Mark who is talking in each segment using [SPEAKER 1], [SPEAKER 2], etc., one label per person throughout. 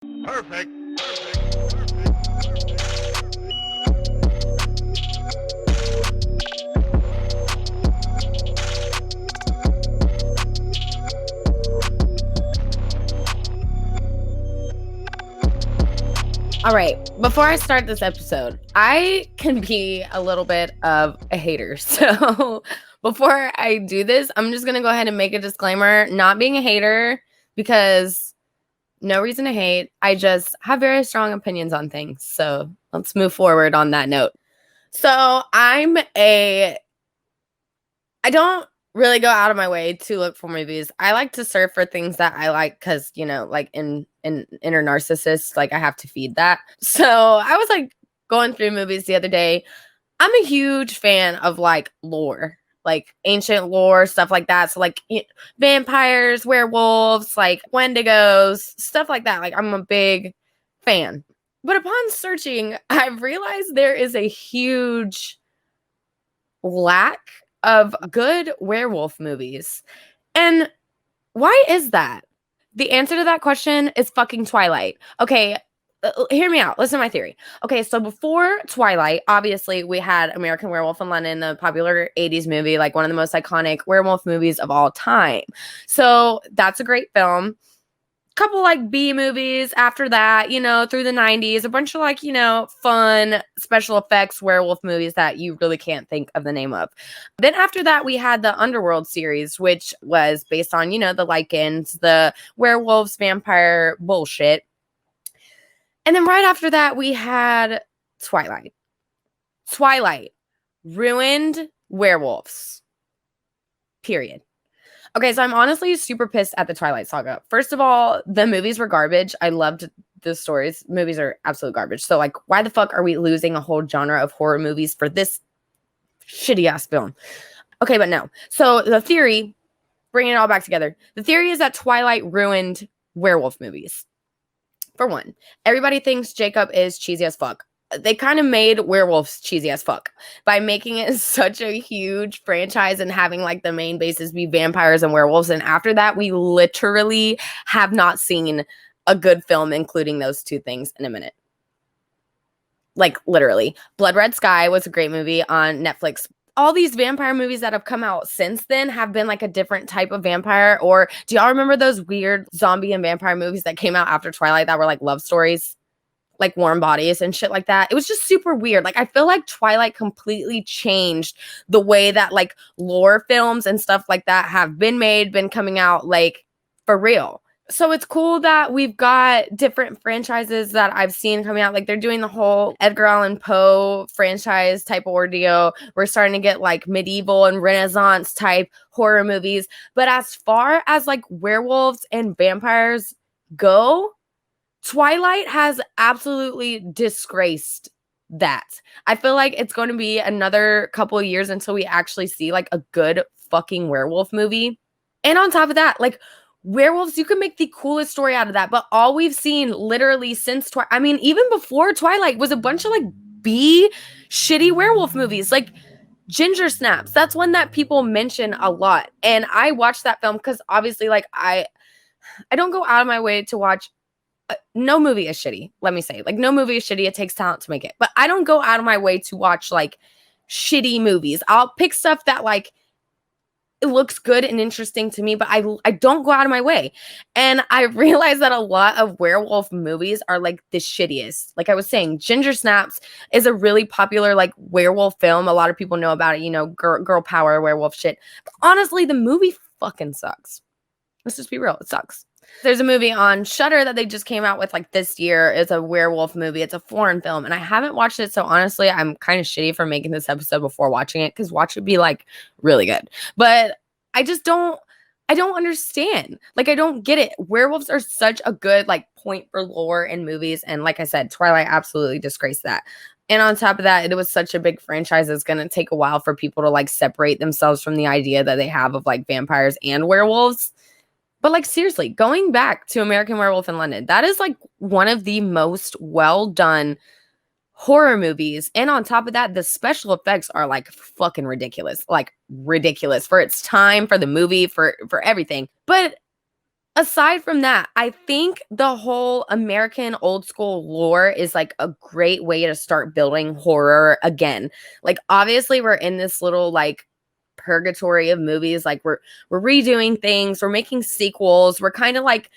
[SPEAKER 1] Perfect.
[SPEAKER 2] All right, before I start this episode, I can be a little bit of a hater. So before I do this, I'm just going to go ahead and make a disclaimer, not being a hater because no reason to hate. I just have very strong opinions on things. So let's move forward on that note. So I don't really go out of my way to look for movies. I like to surf for things that I like because, like in inner narcissist, like I have to feed that. So I was like going through movies the other day. I'm a huge fan of like lore, like ancient lore, stuff like that. So like vampires, werewolves, like wendigos, stuff like that. Like I'm a big fan. But upon searching, I've realized there is a huge lack of good werewolf movies. And why is that? The answer to that question is fucking Twilight. Okay, hear me out. Listen to my theory. Okay, so before Twilight, obviously we had American Werewolf in London, the popular 80s movie, like one of the most iconic werewolf movies of all time. So that's a great film. Couple like B movies after that, through the 90s, a bunch of like, fun special effects werewolf movies that you really can't think of the name of. Then after that, we had the Underworld series, which was based on, the Lycans, the werewolves, vampire bullshit. And then right after that, we had Twilight. Twilight ruined werewolves. Period. Okay, so I'm honestly super pissed at the Twilight Saga. First of all, the movies were garbage. I loved the stories. Movies are absolute garbage. So, like, why the fuck are we losing a whole genre of horror movies for this shitty-ass film? Okay, but no. So, the theory, bringing it all back together, the theory is that Twilight ruined werewolf movies. For one, everybody thinks Jacob is cheesy as fuck. They kind of made werewolves cheesy as fuck by making it such a huge franchise and having like the main basis be vampires and werewolves. And after that, we literally have not seen a good film, including those two things in a minute. Like literally. Blood Red Sky was a great movie on Netflix. All these vampire movies that have come out since then have been like a different type of vampire. Or do y'all remember those weird zombie and vampire movies that came out after Twilight that were like love stories? Like Warm Bodies and shit like that. It was just super weird. Like I feel like Twilight completely changed the way that like lore films and stuff like that have been coming out like for real. So it's cool that we've got different franchises that I've seen coming out. Like they're doing the whole Edgar Allan Poe franchise type of ordeal. We're starting to get like medieval and Renaissance type horror movies. But as far as like werewolves and vampires go, Twilight has absolutely disgraced that. I feel like it's going to be another couple of years until we actually see like a good fucking werewolf movie. And on top of that, like werewolves, you can make the coolest story out of that. But all we've seen literally since even before Twilight was a bunch of like B shitty werewolf movies. Like Ginger Snaps. That's one that people mention a lot. And I watched that film because obviously like I don't go out of my way to watch. No movie is shitty. Let me say, like, no movie is shitty. It takes talent to make it. But I don't go out of my way to watch like shitty movies. I'll pick stuff that like it looks good and interesting to me, but I don't go out of my way. And I realize that a lot of werewolf movies are like the shittiest. Like I was saying, Ginger Snaps is a really popular like werewolf film. A lot of people know about it. Girl power, werewolf shit. But honestly, the movie fucking sucks. Let's just be real. It sucks. There's a movie on Shudder that they just came out with like this year. It's a werewolf movie. It's a foreign film and I haven't watched it. So honestly, I'm kind of shitty for making this episode before watching it because watch it be like really good. But I don't understand. Like, I don't get it. Werewolves are such a good like point for lore in movies. And like I said, Twilight absolutely disgraced that. And on top of that, it was such a big franchise. It's going to take a while for people to like separate themselves from the idea that they have of like vampires and werewolves. But like seriously, going back to American Werewolf in London, that is like one of the most well done horror movies. And on top of that, the special effects are like fucking ridiculous. Like ridiculous for its time, for the movie, for everything. But aside from that, I think the whole American old school lore is like a great way to start building horror again. Like obviously we're in this little like purgatory of movies, like we're redoing things, we're making sequels, we're kind of like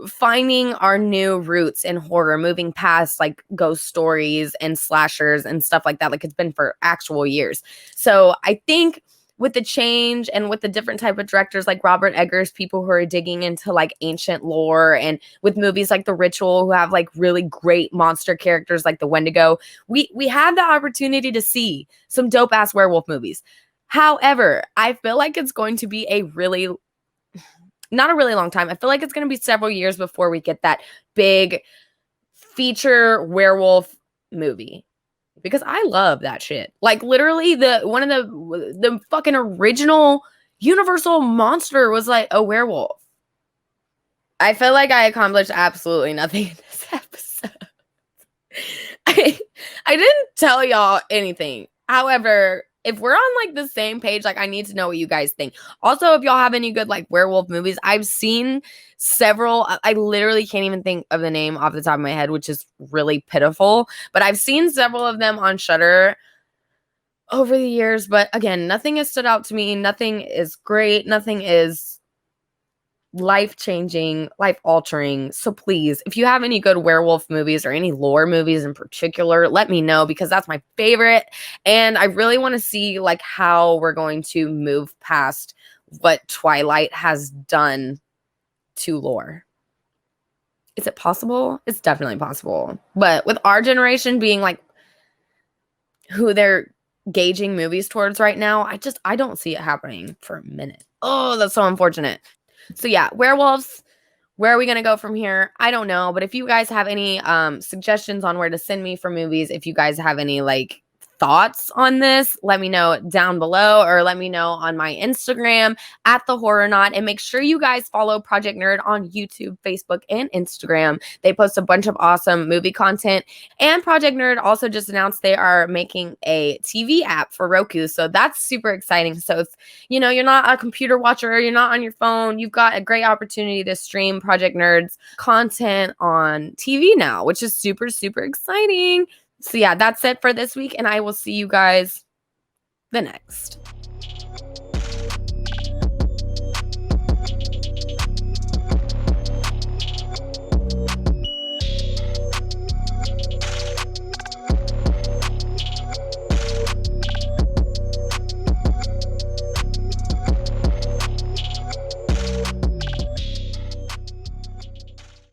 [SPEAKER 2] finding our new roots in horror, moving past like ghost stories and slashers and stuff like that, like it's been for actual years. So I think with the change and with the different type of directors like Robert Eggers, people who are digging into like ancient lore, and with movies like The Ritual who have like really great monster characters like the Wendigo, we have the opportunity to see some dope ass werewolf movies. However, I feel like it's going to be a really not a really long time. I feel like it's going to be several years before we get that big feature werewolf movie, because I love that shit. Like literally the one of the fucking original Universal monster was like a werewolf. I feel like I accomplished absolutely nothing in this episode. I didn't tell y'all anything. However, if we're on like the same page, like I need to know what you guys think. Also, if y'all have any good like werewolf movies, I've seen several. I literally can't even think of the name off the top of my head, which is really pitiful. But I've seen several of them on Shudder over the years. But again, nothing has stood out to me. Nothing is great. Nothing is life-changing, life-altering. So please, if you have any good werewolf movies or any lore movies in particular, let me know, because that's my favorite. And I really want to see like how we're going to move past what Twilight has done to lore. Is it possible? It's definitely possible. But with our generation being like who they're gauging movies towards right now, I don't see it happening for a minute. Oh, that's so unfortunate. So yeah, werewolves, where are we going to go from here? I don't know. But if you guys have any suggestions on where to send me for movies, if you guys have any like thoughts on this, let me know down below, or let me know on my Instagram at the Horrornaut. And make sure you guys follow Project Nerd on YouTube, Facebook, and Instagram. They post a bunch of awesome movie content. And Project Nerd also just announced they are making a TV app for Roku. So that's super exciting. So if you're not a computer watcher, you're not on your phone, you've got a great opportunity to stream Project Nerd's content on TV now, which is super, super exciting. So yeah, that's it for this week, and I will see you guys the next.